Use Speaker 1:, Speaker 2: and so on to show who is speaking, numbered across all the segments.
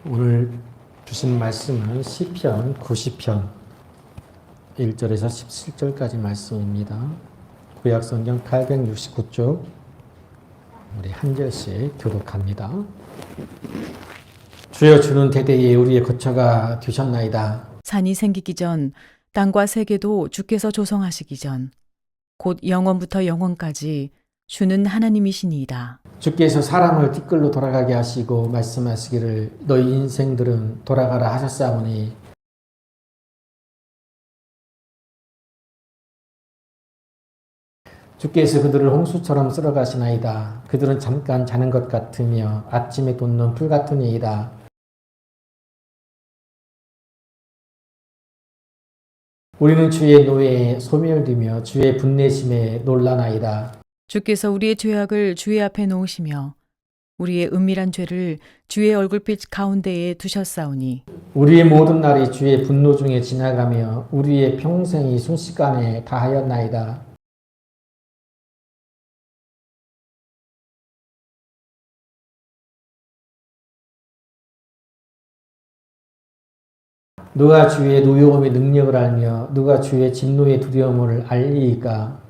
Speaker 1: 오늘 주신 말씀은 시편 90편 1절에서 17절까지 말씀입니다. 구약성경 869쪽 우리 한 절씩 교독합니다. 주여, 주는 대대에 우리의 거처가 되셨나이다.
Speaker 2: 산이 생기기 전 땅과 세계도 주께서 조성하시기 전 곧 영원부터 영원까지 주는 하나님이시니이다.
Speaker 1: 주께서 사람을 뒷글로 돌아가게 하시고 말씀하시기를 너희 인생들은 돌아가라 하셨사오니 주께서 그들을 홍수처럼 쓸어가시나이다. 그들은 잠깐 자는 것 같으며 아침에 돋는 풀 같은 이이다. 우리는 주의 노예에 소멸되며 주의 분내심에 놀라나이다.
Speaker 2: 주께서 우리의 죄악을 주의 앞에 놓으시며 우리의 은밀한 죄를 주의 얼굴빛 가운데에 두셨사오니
Speaker 1: 우리의 모든 날이 주의 분노 중에 지나가며 우리의 평생이 순식간에 다하였나이다. 누가 주의 노여움의 능력을 알며 누가 주의 진노의 두려움을 알리이까?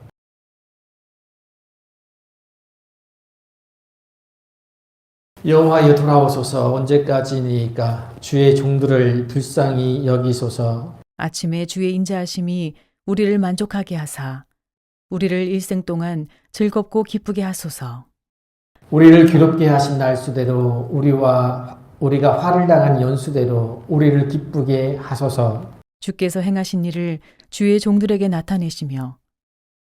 Speaker 1: 여호와여, 돌아오소서. 언제까지니까? 주의 종들을 불쌍히 여기소서.
Speaker 2: 아침에 주의 인자하심이 우리를 만족하게 하사 우리를 일생 동안 즐겁고 기쁘게 하소서.
Speaker 1: 우리를 괴롭게 하신 날수대로 우리가 화를 당한 연수대로 우리를 기쁘게 하소서.
Speaker 2: 주께서 행하신 일을 주의 종들에게 나타내시며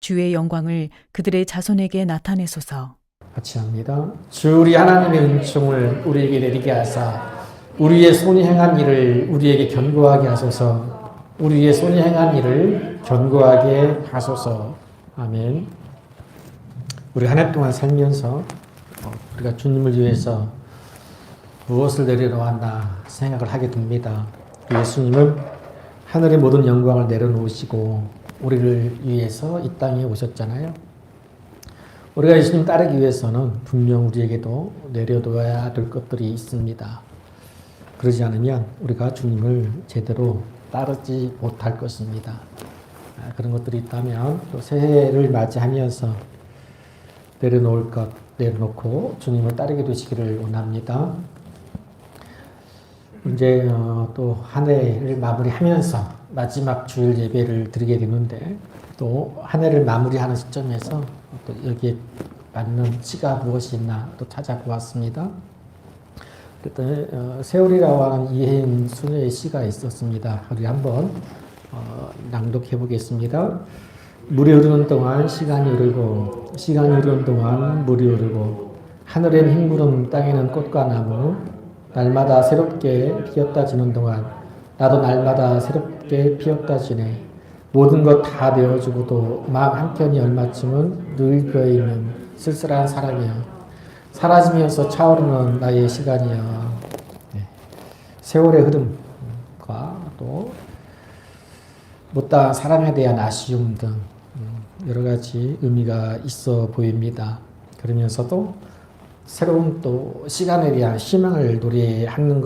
Speaker 2: 주의 영광을 그들의 자손에게 나타내소서.
Speaker 1: 같이 합니다. 주 우리 하나님의 은총을 우리에게 내리게 하사 우리의 손이 행한 일을 우리에게 견고하게 하소서. 우리의 손이 행한 일을 견고하게 하소서. 아멘. 우리 한 해 동안 살면서 우리가 주님을 위해서 무엇을 내려놓았나 생각을 하게 됩니다. 예수님은 하늘의 모든 영광을 내려놓으시고 우리를 위해서 이 땅에 오셨잖아요. 우리가 예수님 따르기 위해서는 분명 우리에게도 내려놓아야 될 것들이 있습니다. 그러지 않으면 우리가 주님을 제대로 따르지 못할 것입니다. 그런 것들이 있다면 또 새해를 맞이하면서 내려놓을 것 내려놓고 주님을 따르게 되시기를 원합니다. 이제 또 한 해를 마무리하면서 마지막 주일 예배를 드리게 되는데 또 한 해를 마무리하는 시점에서 또 여기에 맞는 시가 무엇이 있나 또 찾아보았습니다. 그랬더니 세월이라고 하는 이혜인 수녀의 시가 있었습니다. 우리 한번 낭독해 보겠습니다. 물이 흐르는 동안 시간이 흐르고 시간이 흐르는 동안 물이 흐르고 하늘엔 흰구름 땅에는 꽃과 나무 날마다 새롭게 피었다 지는 동안 나도 날마다 새롭게 피었다 지네. 모든 것 다 되어주고도 마음 한켠이 얼마쯤은 늘 그어있는 쓸쓸한 사랑이여. 사라지면서 차오르는 나의 시간이여. 세월의 흐름과 또 못다한 사랑에 대한 아쉬움 등 여러 가지 의미가 있어 보입니다. 그러면서도 새로운 또 시간에 대한 희망을 노래하는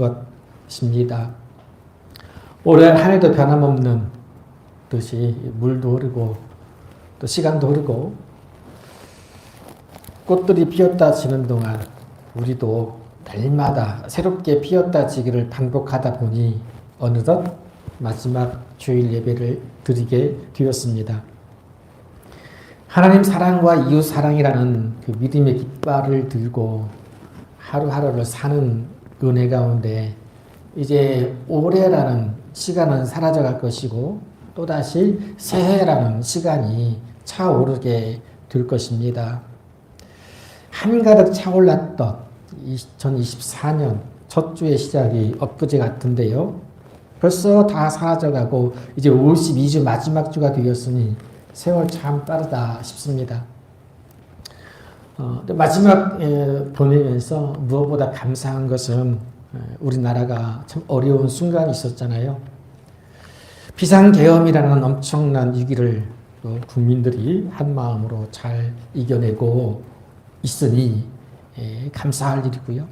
Speaker 1: 것입니다. 올해 한 해도 변함없는 듯이 물도 흐르고 또 시간도 흐르고 꽃들이 피었다 지는 동안 우리도 날마다 새롭게 피었다 지기를 반복하다 보니 어느덧 마지막 주일 예배를 드리게 되었습니다. 하나님 사랑과 이웃 사랑이라는 그 믿음의 깃발을 들고 하루하루를 사는 은혜 가운데 이제 올해라는 시간은 사라져갈 것이고 또다시 새해라는 시간이 차오르게 될 것입니다. 한가득 차올랐던 2024년 첫 주의 시작이 엊그제 같은데요. 벌써 다 사라져가고 이제 52주 마지막 주가 되었으니 세월 참 빠르다 싶습니다. 마지막 보내면서 무엇보다 감사한 것은 우리나라가 참 어려운 순간이 있었잖아요. 비상계엄이라는 엄청난 위기를 국민들이 한 마음으로 잘 이겨내고 있으니 감사할 일이고요.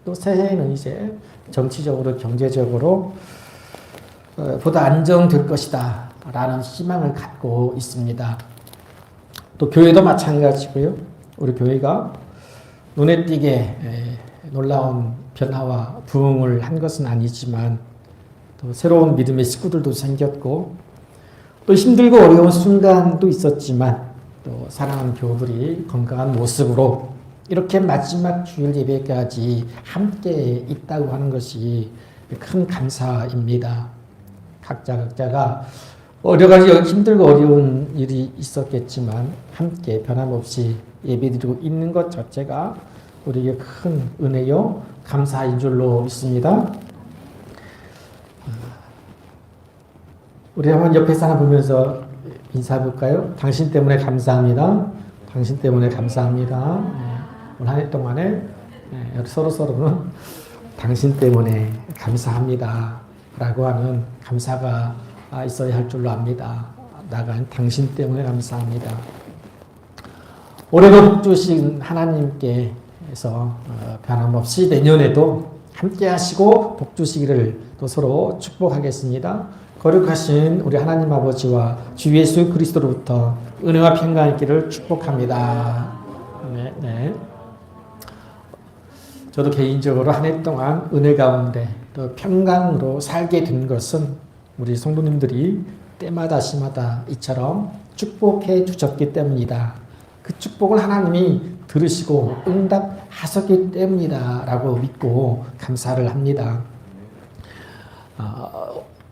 Speaker 1: 또 새해에는 이제 정치적으로 경제적으로 보다 안정될 것이다 라는 희망을 갖고 있습니다. 또 교회도 마찬가지고요. 우리 교회가 눈에 띄게 놀라운 변화와 부흥을 한 것은 아니지만 또 새로운 믿음의 식구들도 생겼고 또 힘들고 어려운 순간도 있었지만 또 사랑하는 교우들이 건강한 모습으로 이렇게 마지막 주일 예배까지 함께 있다고 하는 것이 큰 감사입니다. 각자가 여러 가지 힘들고 어려운 일이 있었겠지만 함께 변함없이 예배드리고 있는 것 자체가 우리에게 큰 은혜요 감사인 줄로 믿습니다. 우리 한번 옆에 사람 보면서 인사해 볼까요? 당신 때문에 감사합니다. 당신 때문에 감사합니다. 오늘 한 해 동안에 서로는 당신 때문에 감사합니다 라고 하는 감사가 있어야 할 줄로 압니다. 나간 당신 때문에 감사합니다. 올해도 복 주신 하나님께서 변함없이 내년에도 함께 하시고 복 주시기를 또 서로 축복하겠습니다. 거룩하신 우리 하나님 아버지와 주 예수 그리스도로부터 은혜와 평강이 있기를 축복합니다. 네. 저도 개인적으로 한 해 동안 은혜 가운데 또 평강으로 살게 된 것은 우리 성도님들이 때마다 시마다 이처럼 축복해 주셨기 때문이다. 그 축복을 하나님이 들으시고 응답하셨기 때문이다 라고 믿고 감사를 합니다.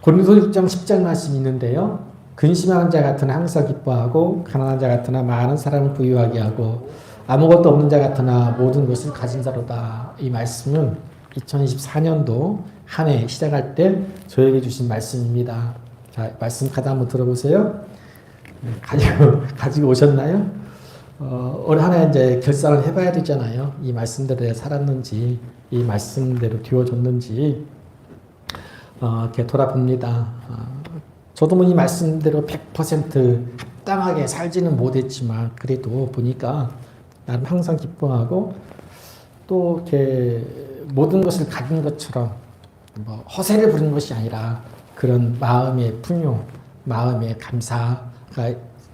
Speaker 1: 고린도서 6장 10절 말씀이 있는데요. 근심하는 자 같으나 항상 기뻐하고 가난한 자 같으나 많은 사람을 부유하게 하고 아무것도 없는 자 같으나 모든 것을 가진 자로다. 이 말씀은 2024년도 한 해 시작할 때 저에게 주신 말씀입니다. 자, 말씀 카드 한번 들어보세요. 가지고 오셨나요? 올 한 해 이제 결산을 해봐야 되잖아요. 이 말씀대로 살았는지, 이 말씀대로 되어졌는지, 이렇게 돌아봅니다. 저도 뭐 이 말씀대로 100% 합당하게 살지는 못했지만, 그래도 보니까 나는 항상 기뻐하고, 또 이렇게 모든 것을 가진 것처럼 뭐 허세를 부리는 것이 아니라 그런 마음의 풍요, 마음의 감사가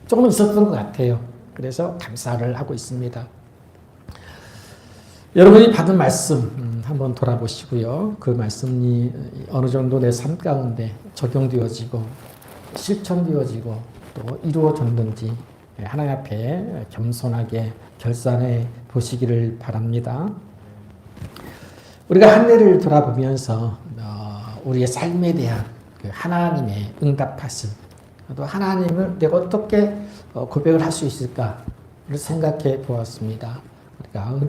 Speaker 1: 조금 있었던 것 같아요. 그래서 감사를 하고 있습니다. 여러분이 받은 말씀 한번 돌아보시고요. 그 말씀이 어느 정도 내 삶 가운데 적용되어지고 실천되어지고 또 이루어졌는지 하나님 앞에 겸손하게 결산해 보시기를 바랍니다. 우리가 한 해를 돌아보면서 우리의 삶에 대한 그 하나님의 응답하심, 또 하나님을 내가 어떻게 고백을 할 수 있을까를 생각해 보았습니다. 우리가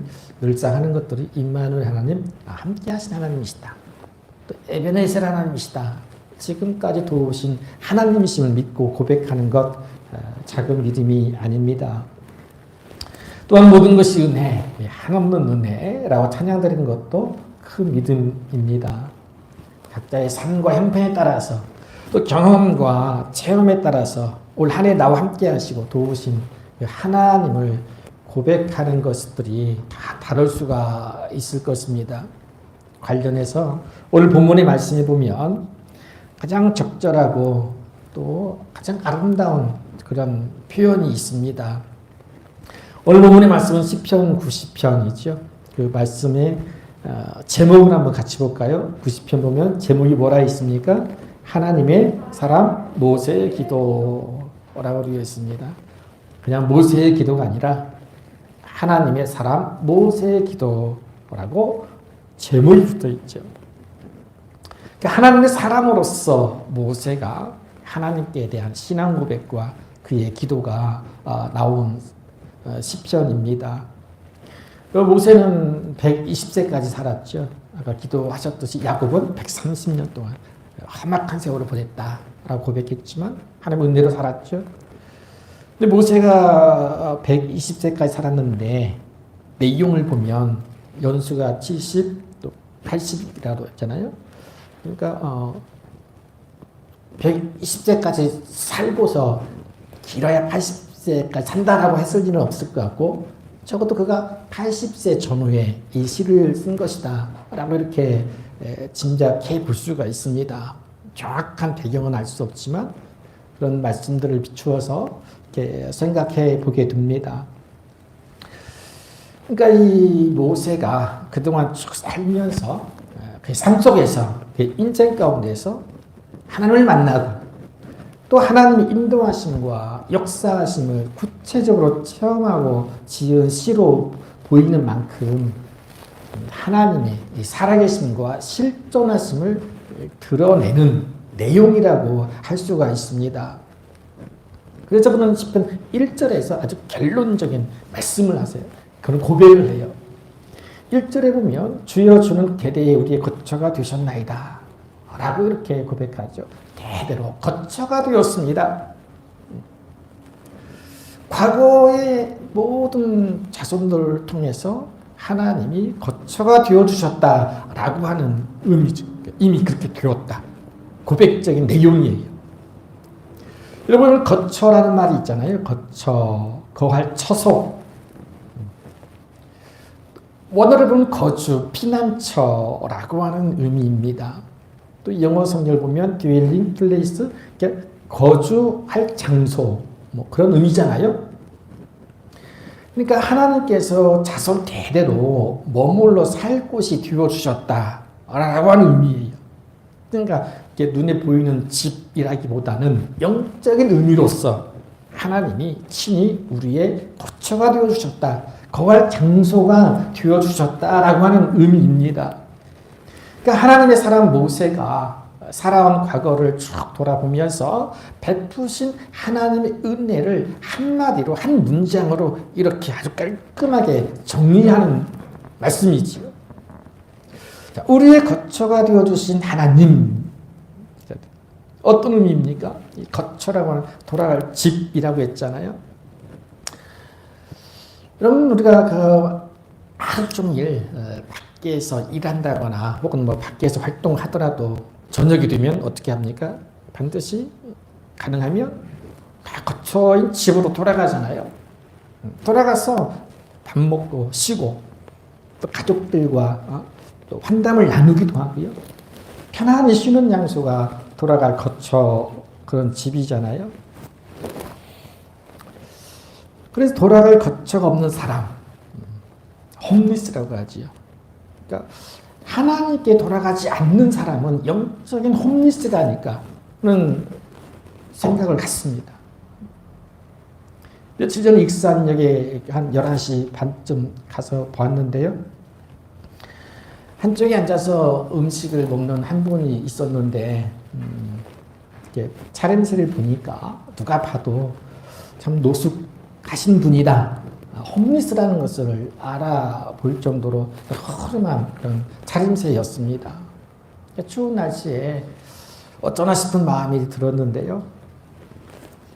Speaker 1: 늘상 하는 것들이 임마누엘 하나님, 함께 하신 하나님이시다. 또 에베네셀 하나님이시다. 지금까지 도우신 하나님이심을 믿고 고백하는 것 작은 믿음이 아닙니다. 또한 모든 것이 은혜, 한없는 은혜라고 찬양드리는 것도 큰 믿음입니다. 각자의 삶과 형편에 따라서 또 경험과 체험에 따라서 올 한 해 나와 함께 하시고 도우신 하나님을 고백하는 것들이 다 다를 수가 있을 것입니다. 관련해서 오늘 본문의 말씀에 보면 가장 적절하고 또 가장 아름다운 그런 표현이 있습니다. 오늘 본문의 말씀은 시편 90편이죠. 그 말씀의 제목을 한번 같이 볼까요? 90편 보면 제목이 뭐라 있습니까? 하나님의 사람 모세의 기도라고 되어 있습니다. 그냥 모세의 기도가 아니라 하나님의 사람 모세의 기도라고 제목이 붙어 있죠. 그러니까 하나님의 사람으로서 모세가 하나님께 대한 신앙 고백과 그의 기도가 나온 시편입니다. 모세는 120세까지 살았죠. 아까 기도하셨듯이 야곱은 130년 동안 험악한 세월을 보냈다라고 고백했지만 하나님 은혜로 살았죠. 근데 모세가 120세까지 살았는데 내용을 보면 연수가 70, 또 80이라고 했잖아요. 그러니까 120세까지 살고서 길어야 80세까지 산다라고 했을 일은 없을 것 같고 적어도 그가 80세 전후에 이 시를 쓴 것이다 라고 이렇게 짐작해 볼 수가 있습니다. 정확한 배경은 알 수 없지만 그런 말씀들을 비추어서 이렇게 생각해 보게 됩니다. 그러니까 이 모세가 그동안 쭉 살면서 그 삶 속에서 그 인생 가운데서 하나님을 만나고 또 하나님의 인도하심과 역사하심을 구체적으로 체험하고 지은 시로 보이는 만큼 하나님의 살아계심과 실존하심을 드러내는 내용이라고 할 수가 있습니다. 그래서 그는 시편 1절에서 아주 결론적인 말씀을 하세요. 그는 고백을 해요. 1절에 보면 주여 주는 대대에 우리의 거처가 되셨나이다 라고 이렇게 고백하죠. 대대로 거처가 되었습니다. 과거의 모든 자손들을 통해서 하나님이 거처가 되어주셨다라고 하는 의미죠. 이미 그렇게 되었다. 고백적인 내용이에요. 여러분 거처라는 말이 있잖아요. 거처, 거할 처소. 원어를 보면 거주, 피난처라고 하는 의미입니다. 또 영어 성경을 보면 dwelling place, 거주할 장소, 뭐 그런 의미잖아요. 그러니까 하나님께서 자손 대대로 머물러 살 곳이 되어주셨다라고 하는 의미예요. 그러니까 눈에 보이는 집이라기보다는 영적인 의미로서 하나님이 친히 우리의 거처가 되어주셨다, 거할 장소가 되어주셨다라고 하는 의미입니다. 그러니까 하나님의 사람 모세가 살아온 과거를 쭉 돌아보면서 베푸신 하나님의 은혜를 한마디로 한 문장으로 이렇게 아주 깔끔하게 정리하는 말씀이지요. 자, 우리의 거처가 되어주신 하나님, 어떤 의미입니까? 이 거처라고 하는 돌아갈 집이라고 했잖아요. 여러분 우리가 하루 종일 밖에서 일한다거나 혹은 뭐 밖에서 활동하더라도 저녁이 되면 어떻게 합니까? 반드시 가능하면 다 거처인 집으로 돌아가잖아요. 돌아가서 밥 먹고 쉬고 또 가족들과 또 환담을 나누기도 하고요. 편안히 쉬는 장소가 돌아갈 거처, 그런 집이잖아요. 그래서 돌아갈 거처가 없는 사람, 홈리스라고 하지요. 그러니까 하나님께 돌아가지 않는 사람은 영적인 홈리스가 아닐까 하는 생각을 갖습니다. 며칠 전 익산역에 한 11시 반쯤 가서 보았는데요. 한쪽에 앉아서 음식을 먹는 한 분이 있었는데 이렇게 차림새를 보니까 누가 봐도 참 노숙하신 분이다, 홈리스라는 것을 알아볼 정도로 허름한 그런 차림새였습니다. 추운 날씨에 어쩌나 싶은 마음이 들었는데요.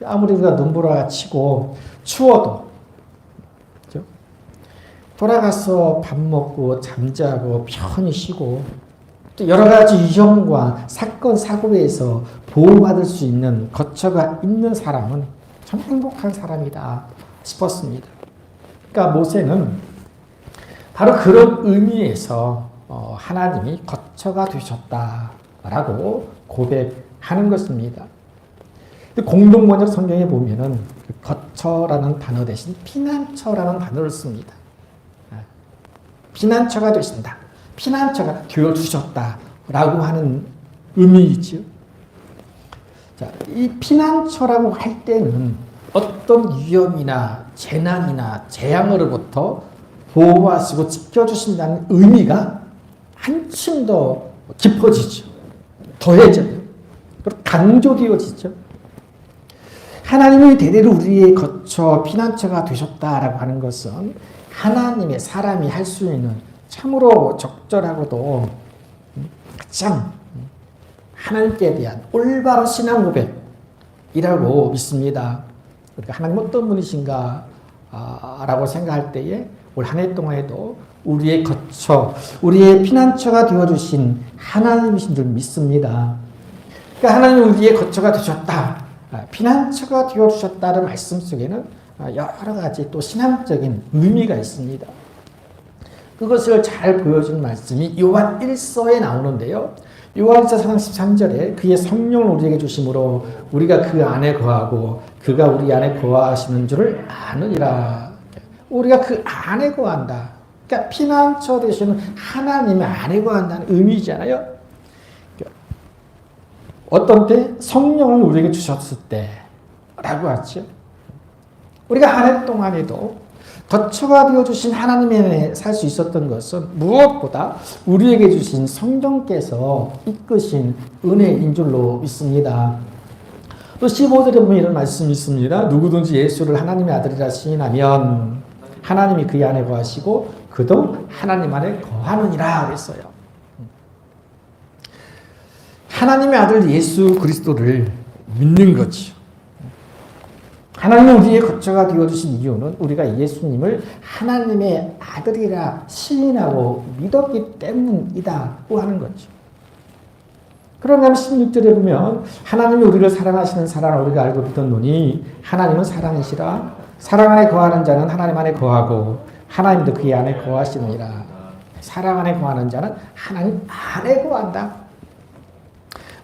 Speaker 1: 아무리 우리가 눈보라가 치고 추워도 그렇죠? 돌아가서 밥 먹고 잠자고 편히 쉬고 또 여러 가지 위험과 사건 사고에서 보호받을 수 있는 거처가 있는 사람은 참 행복한 사람이다 싶었습니다. 그러니까 모세는 바로 그런 의미에서 하나님이 거처가 되셨다라고 고백하는 것입니다. 공동번역 성경에 보면은 거처라는 단어 대신 피난처라는 단어를 씁니다. 피난처가 되신다, 피난처가 되어주셨다라고 하는 의미이지요. 자, 이 피난처라고 할 때는 어떤 위험이나 재난이나 재앙으로부터 보호하시고 지켜주신다는 의미가 한층 더 깊어지죠. 더해져요. 그리고 강조되어지죠. 하나님이 대대로 우리의 거처, 피난처가 되셨다라고 하는 것은 하나님의 사람이 할 수 있는 참으로 적절하고도 가장 하나님께 대한 올바른 신앙 고백이라고 믿습니다. 그러니까 하나님 어떤 분이신가 라고 생각할 때에 올 한 해 동안에도 우리의 거처, 우리의 피난처가 되어주신 하나님이신 줄 믿습니다. 그러니까 하나님은 우리의 거처가 되셨다, 피난처가 되어주셨다는 말씀 속에는 여러 가지 또 신앙적인 의미가 있습니다. 그것을 잘 보여준 말씀이 요한 1서에 나오는데요. 요한일서 4장 13절에 그의 성령을 우리에게 주심으로 우리가 그 안에 거하고 그가 우리 안에 거하시는 줄을 아느니라. 우리가 그 안에 거한다. 그러니까 피난처 되시는 하나님의 안에 거한다는 의미잖아요. 어떤 때 성령을 우리에게 주셨을 때라고 하죠. 우리가 한 해 동안에도 거처가 되어주신 하나님의 안에 살 수 있었던 것은 무엇보다 우리에게 주신 성령께서 이끄신 은혜인 줄로 믿습니다. 또 15절에 보면 이런 말씀이 있습니다. 누구든지 예수를 하나님의 아들이라 시인하면 하나님이 그의 안에 거하시고 그도 하나님 안에 거하느니라 그랬어요. 하나님의 아들 예수 그리스도를 믿는 거죠. 하나님은 우리의 거처가 되어주신 이유는 우리가 예수님을 하나님의 아들이라 시인하고 믿었기 때문이다고 하는 거죠. 그런가 하면 16절에 보면 하나님이 우리를 사랑하시는 사랑을 우리가 알고 믿었노니 하나님은 사랑이시라. 사랑 안에 거하는 자는 하나님 안에 거하고 하나님도 그의 안에 거하시느니라. 사랑 안에 거하는 자는 하나님 안에 거한다.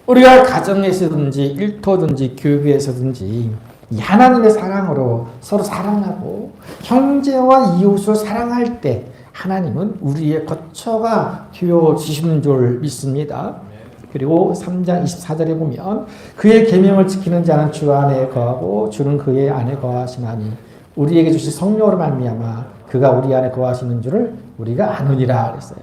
Speaker 1: 우리가 가정에서든지 일터든지 교회에서든지 이 하나님의 사랑으로 서로 사랑하고 형제와 이웃을 사랑할 때 하나님은 우리의 거처가 되어주시는 줄 믿습니다. 그리고 3장 24절에 보면 그의 계명을 지키는 자는 주 안에 거하고 주는 그의 안에 거하시나니 우리에게 주신 성령으로 말미암아 그가 우리 안에 거하시는 줄을 우리가 아느니라 그랬어요.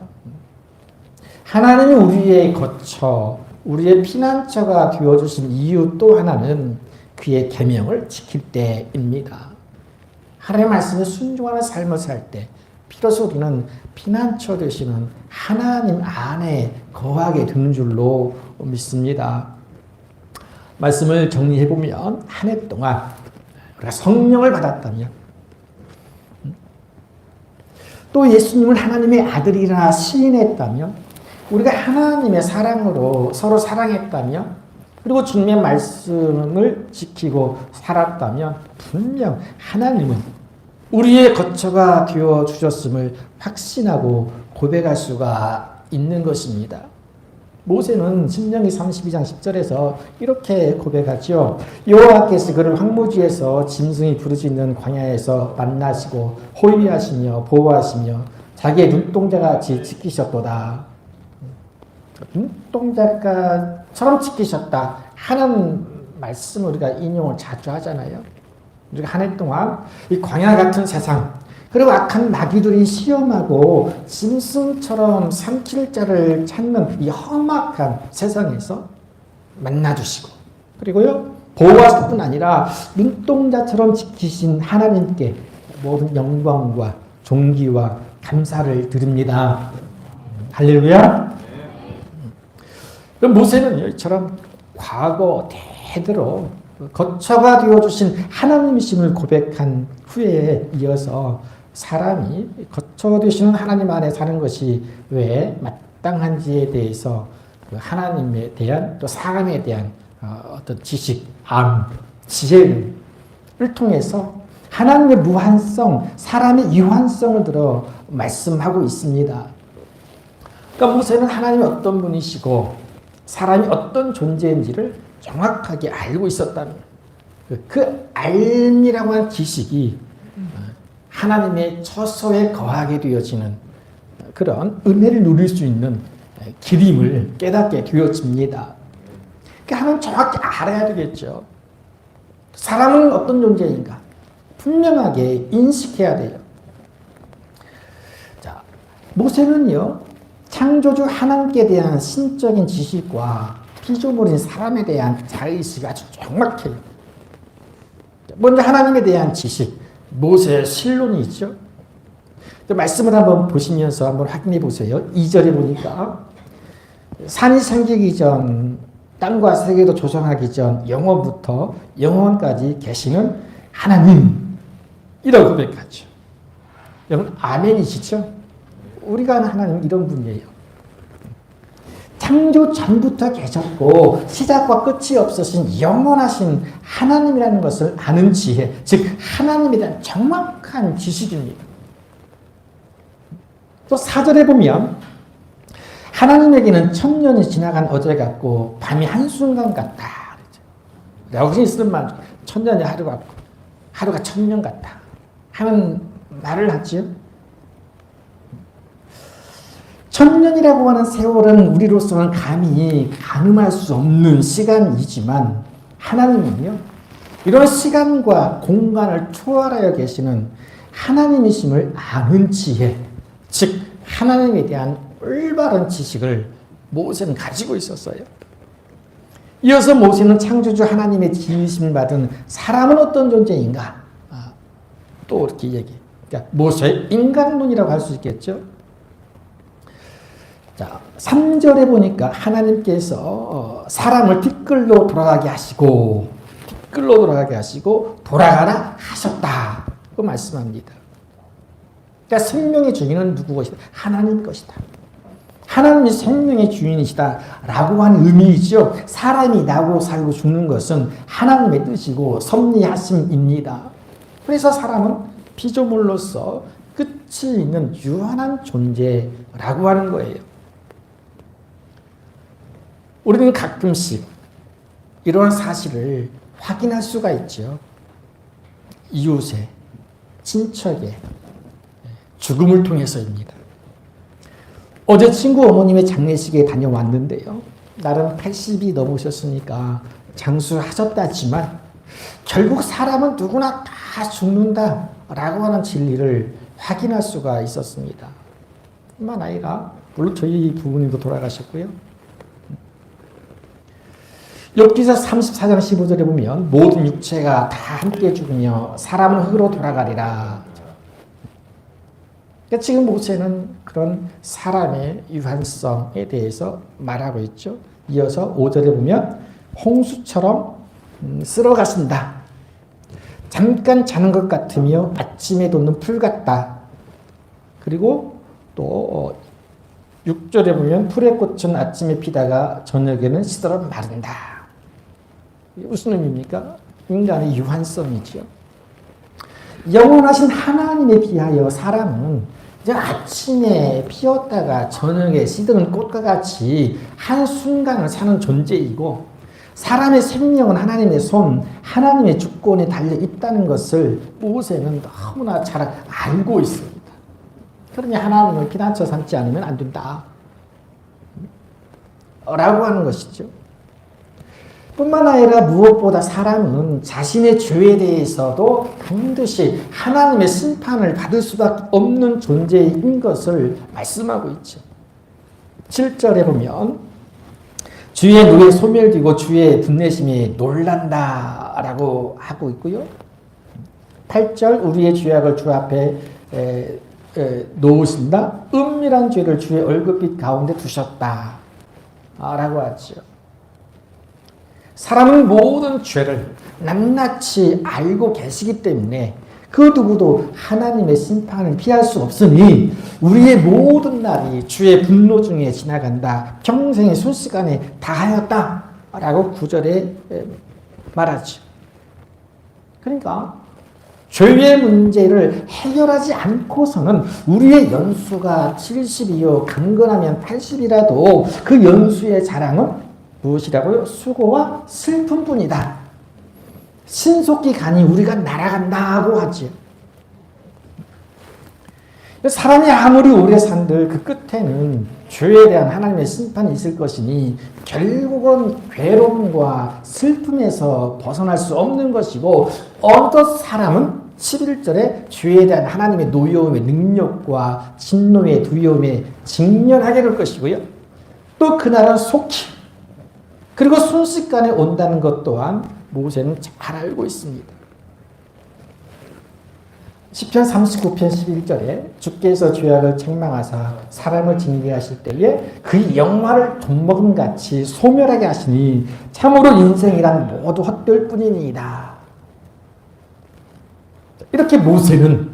Speaker 1: 하나님이 우리의 거처, 우리의 피난처가 되어주신 이유 또 하나는 그의 계명을 지킬 때입니다. 하나님의 말씀에 순종하는 삶을 살 때 비로소 우리는 피난처 되시는 하나님 안에 거하게 되는 줄로 믿습니다. 말씀을 정리해보면 한 해 동안 우리가 성령을 받았다면 또 예수님을 하나님의 아들이라 시인했다면 우리가 하나님의 사랑으로 서로 사랑했다면 그리고 주님의 말씀을 지키고 살았다면 분명 하나님은 우리의 거처가 되어 주셨음을 확신하고 고백할 수가 있는 것입니다. 모세는 신명기 32장 10절에서 이렇게 고백하죠. 여호와께서 그를 황무지에서 짐승이 부르짖는 광야에서 만나시고 호위하시며 보호하시며 자기의 눈동자같이 지키셨도다. 눈동자처럼 지키셨다 하는 말씀을 우리가 인용을 자주 하잖아요. 우리가 한 해 동안 이 광야 같은 세상 그리고 악한 마귀들이 시험하고 짐승처럼 삼킬 자를 찾는 이 험악한 세상에서 만나주시고 그리고요 보호하실 뿐 아니라 눈동자처럼 지키신 하나님께 모든 영광과 존귀와 감사를 드립니다. 할렐루야. 그럼 모세는 이처럼 과거 대대로 거처가 되어주신 하나님이심을 고백한 후에 이어서 사람이 거처가 되시는 하나님 안에 사는 것이 왜 마땅한지에 대해서 그 하나님에 대한 또 사람에 대한 어떤 지식, 지혜를 통해서 하나님의 무한성, 사람의 유한성을 들어 말씀하고 있습니다. 그러니까 모세는 하나님이 어떤 분이시고 사람이 어떤 존재인지를 정확하게 알고 있었다는 그 알미라고 하는 지식이 하나님의 처소에 거하게 되어지는 그런 은혜를 누릴 수 있는 길임을 깨닫게 되어집니다. 그러니까 하나님 정확히 알아야 되겠죠. 사람은 어떤 존재인가 분명하게 인식해야 돼요. 자, 모세는요 창조주 하나님께 대한 신적인 지식과 피조물인 사람에 대한 자의식이 아주 정확해요. 먼저 하나님에 대한 지식, 모세의 신론이 있죠. 말씀을 한번 보시면서 한번 확인해 보세요. 2절에 보니까 산이 생기기 전, 땅과 세계도 조성하기 전 영원부터 영원까지 계시는 하나님 이라고 고백하죠. 여러분 아멘이시죠? 우리가 아는 하나님 이런 분이에요. 창조 전부터 계셨고 시작과 끝이 없으신 영원하신 하나님이라는 것을 아는 지혜, 즉 하나님에 대한 정확한 지식입니다. 또 4절에 보면 하나님에게는 천년이 지나간 어제 같고 밤이 한순간 같다. 여기서 쓰는 말, 천년이 하루 같고 하루가 천년 같다 하는 말을 하지요. 천년이라고 하는 세월은 우리로서는 감히 가늠할 수 없는 시간이지만 하나님은요, 이런 시간과 공간을 초월하여 계시는 하나님이심을 아는 지혜, 즉 하나님에 대한 올바른 지식을 모세는 가지고 있었어요. 이어서 모세는 창조주 하나님의 지으심을 받은 사람은 어떤 존재인가? 또 이렇게 얘기. 그러니까 모세의 인간론이라고 할 수 있겠죠. 자, 3절에 보니까 하나님께서 사람을 티끌로 돌아가게 하시고 돌아가라 하셨다. 그 말씀합니다. 그러니까 생명의 주인은 누구 것이다? 하나님 것이다. 하나님이 생명의 주인이시다 라고 하는 의미이죠. 사람이 나고 살고 죽는 것은 하나님의 뜻이고 섭리하심입니다. 그래서 사람은 피조물로서 끝이 있는 유한한 존재라고 하는 거예요. 우리는 가끔씩 이러한 사실을 확인할 수가 있죠. 이웃의, 친척의 죽음을 통해서입니다. 어제 친구 어머님의 장례식에 다녀왔는데요. 나름 80이 넘으셨으니까 장수하셨다지만 결국 사람은 누구나 다 죽는다라고 하는 진리를 확인할 수가 있었습니다. 뿐만 아니라 물론 저희 부모님도 돌아가셨고요. 욥기서 34장 15절에 보면 모든 육체가 다 함께 죽으며 사람은 흙으로 돌아가리라. 그러니까 지금 모세는 그런 사람의 유한성에 대해서 말하고 있죠. 이어서 5절에 보면 홍수처럼 쓸어가신다. 잠깐 자는 것 같으며 아침에 돋는 풀 같다. 그리고 또 6절에 보면 풀의 꽃은 아침에 피다가 저녁에는 시들어 마른다. 무슨 의미입니까? 인간의 유한성이죠. 영원하신 하나님에 비하여 사람은 이제 아침에 피었다가 저녁에 시드는 꽃과 같이 한순간을 사는 존재이고, 사람의 생명은 하나님의 손, 하나님의 주권에 달려 있다는 것을 모세는 너무나 잘 알고 있습니다. 그러니 하나님을 피난처 삼지 않으면 안 된다 라고 하는 것이죠. 뿐만 아니라 무엇보다 사람은 자신의 죄에 대해서도 반드시 하나님의 심판을 받을 수밖에 없는 존재인 것을 말씀하고 있죠. 7절에 보면 주의 노에 소멸되고 주의 분내심이 놀란다 라고 하고 있고요. 8절 우리의 죄악을 주 앞에 놓으신다. 은밀한 죄를 주의 얼굴빛 가운데 두셨다 라고 하죠. 사람은 모든 죄를 낱낱이 알고 계시기 때문에 그 누구도 하나님의 심판을 피할 수 없으니 우리의 모든 날이 주의 분노 중에 지나간다. 평생의 순식간에 다하였다 라고 9절에 말하죠. 그러니까 죄의 문제를 해결하지 않고서는 우리의 연수가 70이요 강건하면 80이라도 그 연수의 자랑은 무엇이라고요? 수고와 슬픔뿐이다. 신속히 가니 우리가 날아간다고 하지. 사람이 아무리 오래 산들 그 끝에는 죄에 대한 하나님의 심판이 있을 것이니 결국은 괴로움과 슬픔에서 벗어날 수 없는 것이고, 어느덧 사람은 11절에 죄에 대한 하나님의 노여움의 능력과 진노의 두려움에 직면하게 될 것이고요. 또 그날은 속히 그리고 순식간에 온다는 것 또한 모세는 잘 알고 있습니다. 시편 39편 11절에 주께서 죄악을 책망하사 사람을 징계하실 때에 그 영화를 돈먹음 같이 소멸하게 하시니 참으로 인생이란 모두 헛될 뿐이니이다. 이렇게 모세는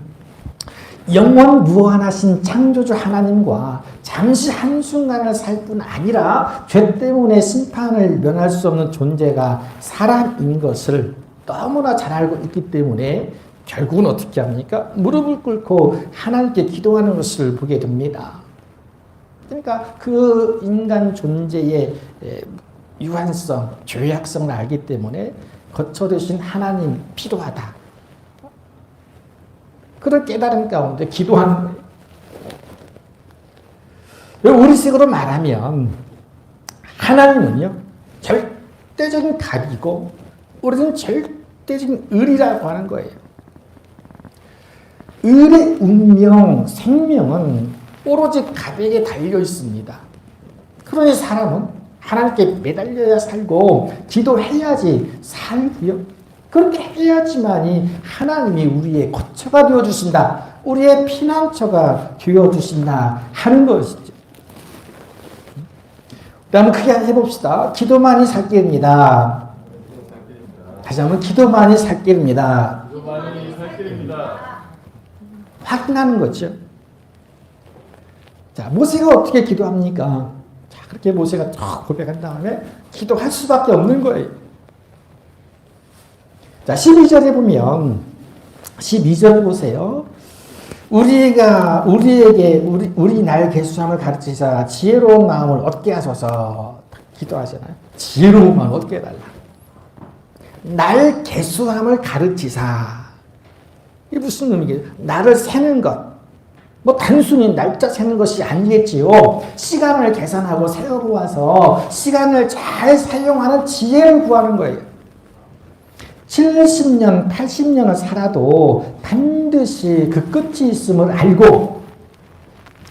Speaker 1: 영원 무한하신 창조주 하나님과 잠시 한순간을 살 뿐 아니라 죄 때문에 심판을 면할 수 없는 존재가 사람인 것을 너무나 잘 알고 있기 때문에 결국은 어떻게 합니까? 무릎을 꿇고 하나님께 기도하는 것을 보게 됩니다. 그러니까 그 인간 존재의 유한성, 죄악성을 알기 때문에 거처되신 하나님 필요하다. 그런 깨달음 가운데 기도하는 거예요. 우리식으로 말하면 하나님은요 절대적인 답이고 우리는 절대적인 의리라고 하는 거예요. 의의 운명, 생명은 오로지 갑에게 달려 있습니다. 그러니 사람은 하나님께 매달려야 살고 기도해야지 살고요. 그렇게 해야지만이 하나님이 우리의 거처가 되어주신다. 우리의 피난처가 되어주신다 하는 것이죠. 그럼 크게 해봅시다. 기도만이 살 길입니다. 다시 한번 기도만이 살 길입니다. 확인하는 거죠. 자, 모세가 어떻게 기도합니까? 자, 그렇게 모세가 쭉 고백한 다음에 기도할 수밖에 없는 거예요. 자, 12절에 보면 12절 보세요. 우리에게 우리 날 계수함을 가르치사 지혜로운 마음을 얻게 하소서. 기도하잖아요. 지혜로운 마음을 얻게 해달라. 날 계수함을 가르치사. 이게 무슨 의미겠어요? 나를 세는 것. 뭐 단순히 날짜 세는 것이 아니겠지요. 시간을 계산하고 세어보아서 시간을 잘 사용하는 지혜를 구하는 거예요. 70년, 80년을 살아도 반드시 그 끝이 있음을 알고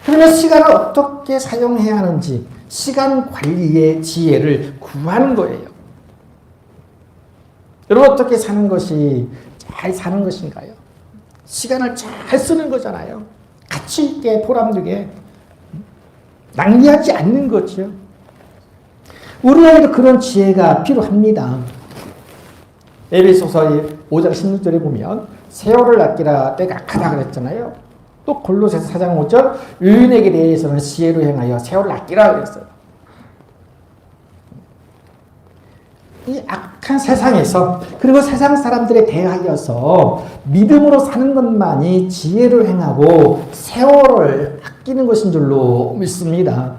Speaker 1: 그러면 시간을 어떻게 사용해야 하는지 시간 관리의 지혜를 구하는 거예요. 여러분 어떻게 사는 것이 잘 사는 것인가요? 시간을 잘 쓰는 거잖아요. 가치 있게 보람되게 낭비하지 않는 거죠. 우리에게도 그런 지혜가 필요합니다. 에베소서 5장 16절에 보면 세월을 아끼라 때가 악하다 그랬잖아요. 또 골로새서 4장 5절 의인에게 대해서는 지혜로 행하여 세월을 아끼라 그랬어요. 이 악한 세상에서 그리고 세상 사람들에 대하여서 믿음으로 사는 것만이 지혜로 행하고 세월을 아끼는 것인 줄로 믿습니다.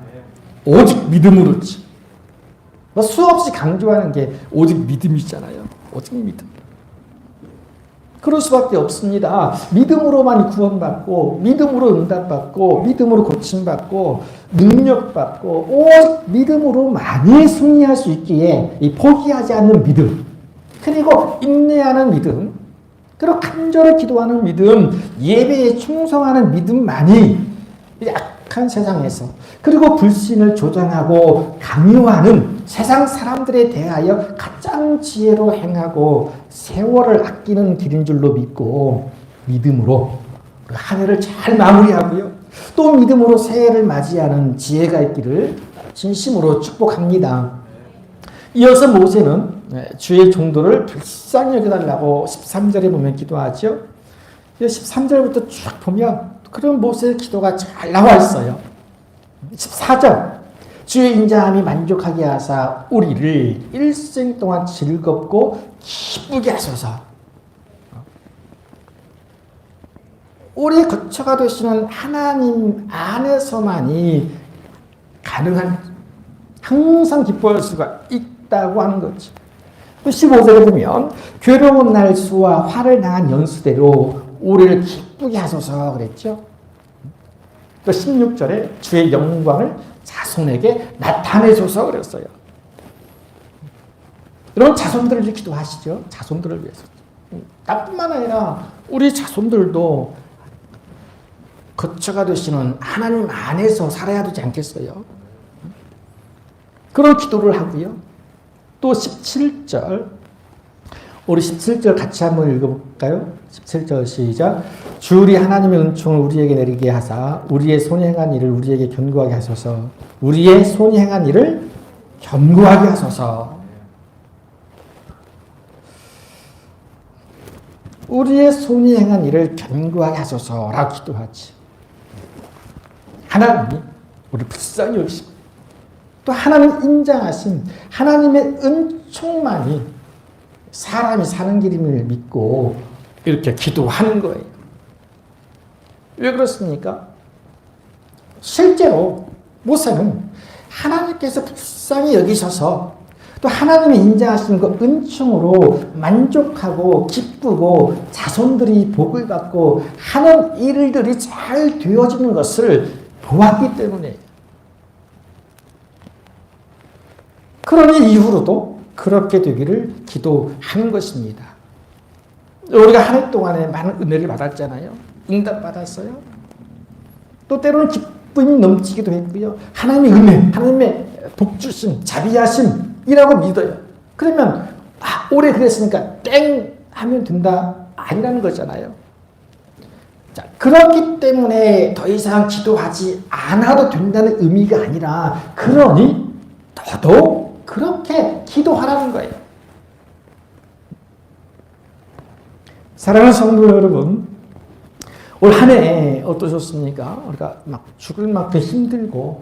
Speaker 1: 오직 믿음으로지. 수없이 강조하는 게 오직 믿음이잖아요. 오직 믿음. 그럴 수밖에 없습니다. 믿음으로만 구원받고 믿음으로 응답받고 믿음으로 고침받고 능력받고 오직 믿음으로만이 승리할 수 있기에 이 포기하지 않는 믿음 그리고 인내하는 믿음 그리고 간절히 기도하는 믿음 예배에 충성하는 믿음만이 악한 세상에서 그리고 불신을 조장하고 강요하는 세상 사람들에 대하여 가장 지혜로 행하고 세월을 아끼는 길인 줄로 믿고 믿음으로 한 해를 잘 마무리하고요. 또 믿음으로 새해를 맞이하는 지혜가 있기를 진심으로 축복합니다. 이어서 모세는 주의 종도를 불쌍히 여겨달라고 13절에 보면 기도하죠. 13절부터 쭉 보면 그런 모세의 기도가 잘 나와 있어요. 14절 주의 인자함이 만족하게 하사 우리를 일생 동안 즐겁고 기쁘게 하소서. 우리의 거처가 되시는 하나님 안에서만이 가능한 항상 기뻐할 수가 있다고 하는 거죠. 15절에 보면 괴로운 날 수와 화를 당한 연수대로 우리를 기쁘게 하소서 그랬죠. 또 16절에 주의 영광을 자손에게 나타내소서 그랬어요. 이런 자손들을 위해 기도하시죠. 자손들을 위해서. 나뿐만 아니라 우리 자손들도 거처가 되시는 하나님 안에서 살아야 되지 않겠어요? 그런 기도를 하고요. 또 17절 우리 17절 같이 한번 읽어볼까요? 17절 시작. 주 우리 하나님의 은총을 우리에게 내리게 하사 우리의 손이 행한 일을 우리에게 견고하게 하소서. 우리의 손이 행한 일을 견고하게 하소서. 우리의 손이 행한 일을 견고하게 하소서라고 기도하지. 하나님이 우리 불쌍히 여기시고 또 하나님 인정하신 하나님의 은총만이 사람이 사는 길임을 믿고 이렇게 기도하는 거예요. 왜 그렇습니까? 실제로 모세는 하나님께서 불쌍히 여기셔서 또 하나님이 인자하신 그 은총으로 만족하고 기쁘고 자손들이 복을 받고 하는 일들이 잘 되어지는 것을 보았기 때문에, 그러니 이후로도 그렇게 되기를 기도하는 것입니다. 우리가 한 해 동안에 많은 은혜를 받았잖아요. 응답 받았어요. 또 때로는 기쁨이 넘치기도 했고요. 하나님의 은혜, 하나님의 복주심, 자비하심이라고 믿어요. 그러면 올해 그랬으니까 땡 하면 된다 아니라는 거잖아요. 자, 그렇기 때문에 더 이상 기도하지 않아도 된다는 의미가 아니라, 그러니 더더욱 그렇게 기도하라는 거예요. 사랑하는 성도 여러분, 올 한 해 어떠셨습니까? 우리가 막 죽을 만큼 힘들고,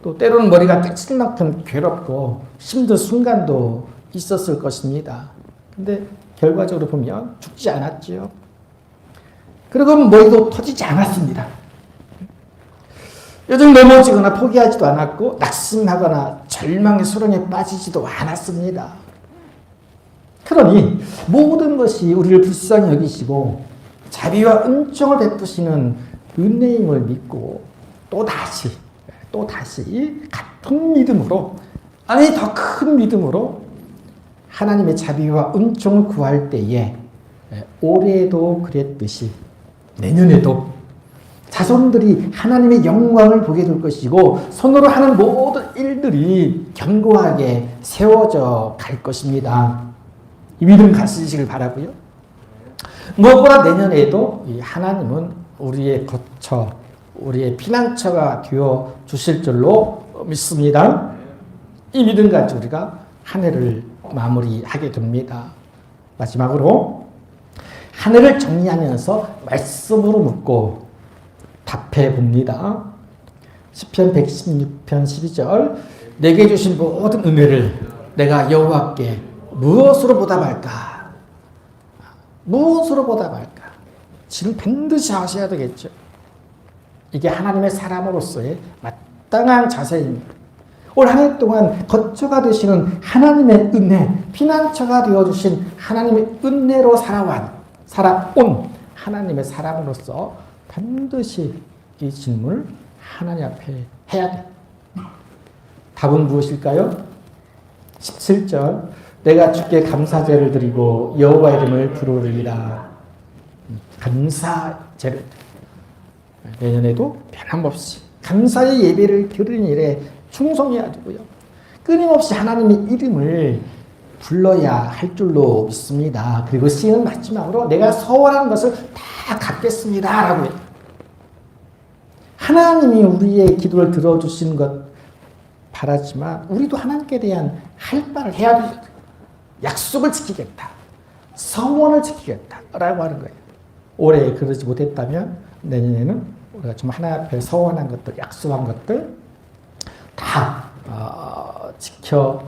Speaker 1: 또 때로는 머리가 깨질 만큼 괴롭고 힘든 순간도 있었을 것입니다. 근데 결과적으로 보면 죽지 않았지요. 그리고 머리도 터지지 않았습니다. 요즘 넘어지거나 포기하지도 않았고 낙심하거나 절망의 수렁에 빠지지도 않았습니다. 그러니 모든 것이 우리를 불쌍히 여기시고 자비와 은총을 베푸시는 은혜임을 믿고 또다시 같은 믿음으로, 아니 더 큰 믿음으로 하나님의 자비와 은총을 구할 때에 올해도 그랬듯이 내년에도 자손들이 하나님의 영광을 보게 될 것이고 손으로 하는 모든 일들이 견고하게 세워져 갈 것입니다. 이 믿음 가지시길 바라고요. 무엇보다 내년에도 하나님은 우리의 거처, 우리의 피난처가 되어 주실 줄로 믿습니다. 이 믿음 가지고 우리가 한 해를 마무리하게 됩니다. 마지막으로 한 해를 정리하면서 말씀으로 묻고 답해 봅니다. 시편 116편 12절, 내게 주신 모든 은혜를 내가 여호와께 무엇으로 보답할까? 무엇으로 보답할까? 지금 반드시 하셔야 되겠죠. 이게 하나님의 사람으로서의 마땅한 자세입니다. 올 한 해 동안 거처가 되시는 하나님의 은혜, 피난처가 되어주신 하나님의 은혜로 살아온 하나님의 사람으로서 반드시 이 질문을 하나님 앞에 해야 돼. 답은 무엇일까요? 17절, 내가 주께 감사제를 드리고 여호와 이름을 부르리라. 감사제를 내년에도 변함없이 감사의 예배를 드리는 일에 충성해야 되고요. 끊임없이 하나님의 이름을 불러야 할 줄로 믿습니다. 그리고 시인은 마지막으로 내가 서원한 것을 다 갚겠습니다 라고 해요. 하나님이 우리의 기도를 들어주시는 것 바라지만 우리도 하나님께 대한 할 바를 해야 돼요. 약속을 지키겠다, 서원을 지키겠다 라고 하는 거예요. 올해 그러지 못했다면 내년에는 우리가 좀 하나님 앞에 서원한 것들, 약속한 것들 다 지켜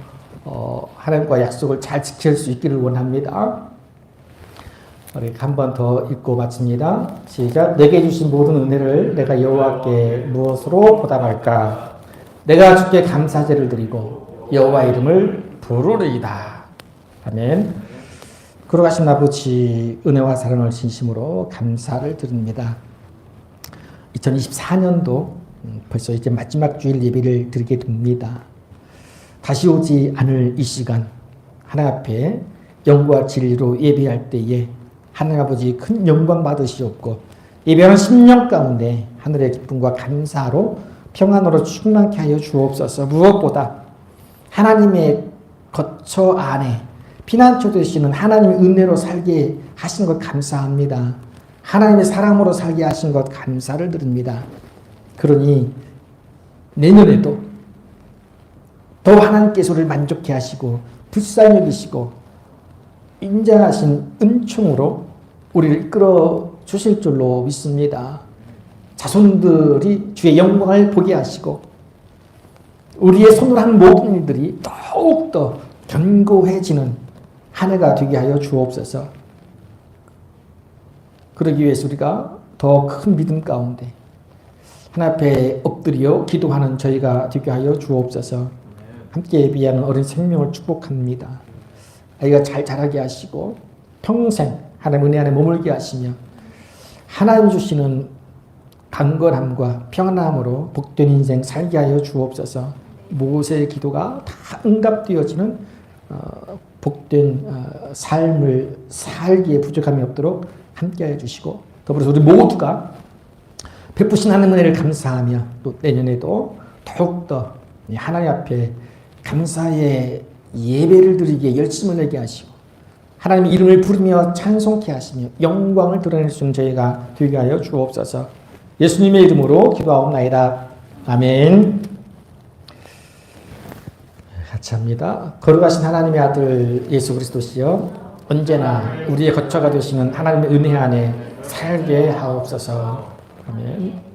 Speaker 1: 하나님과 약속을 잘 지킬 수 있기를 원합니다. 우리 한 번 더 읽고 마칩니다. 시작. 내게 주신 모든 은혜를 내가 여호와께 무엇으로 보답할까? 내가 주께 감사제를 드리고 여호와 이름을 부르리이다. 아멘. 걸어가신 아버지, 은혜와 사랑을 진심으로 감사를 드립니다. 2024년도 벌써 이제 마지막 주일 예배를 드리게 됩니다. 다시 오지 않을 이 시간 하나님 앞에 영과 진리로 예배할 때에 하나님 아버지 큰 영광 받으시옵고 예배하는 10년 가운데 하늘의 기쁨과 감사로 평안으로 충만케 하여 주옵소서. 무엇보다 하나님의 거처 안에 피난처 되시는 하나님의 은혜로 살게 하신 것 감사합니다. 하나님의 사랑으로 살게 하신 것 감사를 드립니다. 그러니 내년에도 더 하나님께서 우리를 만족해 하시고 불쌍히 여기시고 인자하신 은총으로 우리를 이끌어 주실 줄로 믿습니다. 자손들이 주의 영광을 보게 하시고 우리의 손으로 한 모든 일들이 더욱더 견고해지는 한 해가 되게 하여 주옵소서. 그러기 위해서 우리가 더 큰 믿음 가운데 하나님 앞에 엎드려 기도하는 저희가 되게 하여 주옵소서. 함께 예비하는 어린 생명을 축복합니다. 아이가 잘 자라게 하시고 평생 하나님 은혜 안에 머물게 하시며 하나님 주시는 강건함과 평안함으로 복된 인생 살게 하여 주옵소서. 모세의 기도가 다 응답되어지는 복된 삶을 살기에 부족함이 없도록 함께하여 주시고, 더불어서 우리 모두가 베푸신 하나님 은혜를 감사하며 또 내년에도 더욱더 하나님 앞에 감사의 예배를 드리기에 열심을 내게 하시고 하나님의 이름을 부르며 찬송케 하시며 영광을 드러낼 수 있는 저희가 되게 하여 주옵소서. 예수님의 이름으로 기도하옵나이다. 아멘. 같이 합니다. 거룩하신 하나님의 아들 예수 그리스도시여, 언제나 우리의 거처가 되시는 하나님의 은혜 안에 살게 하옵소서. 아멘.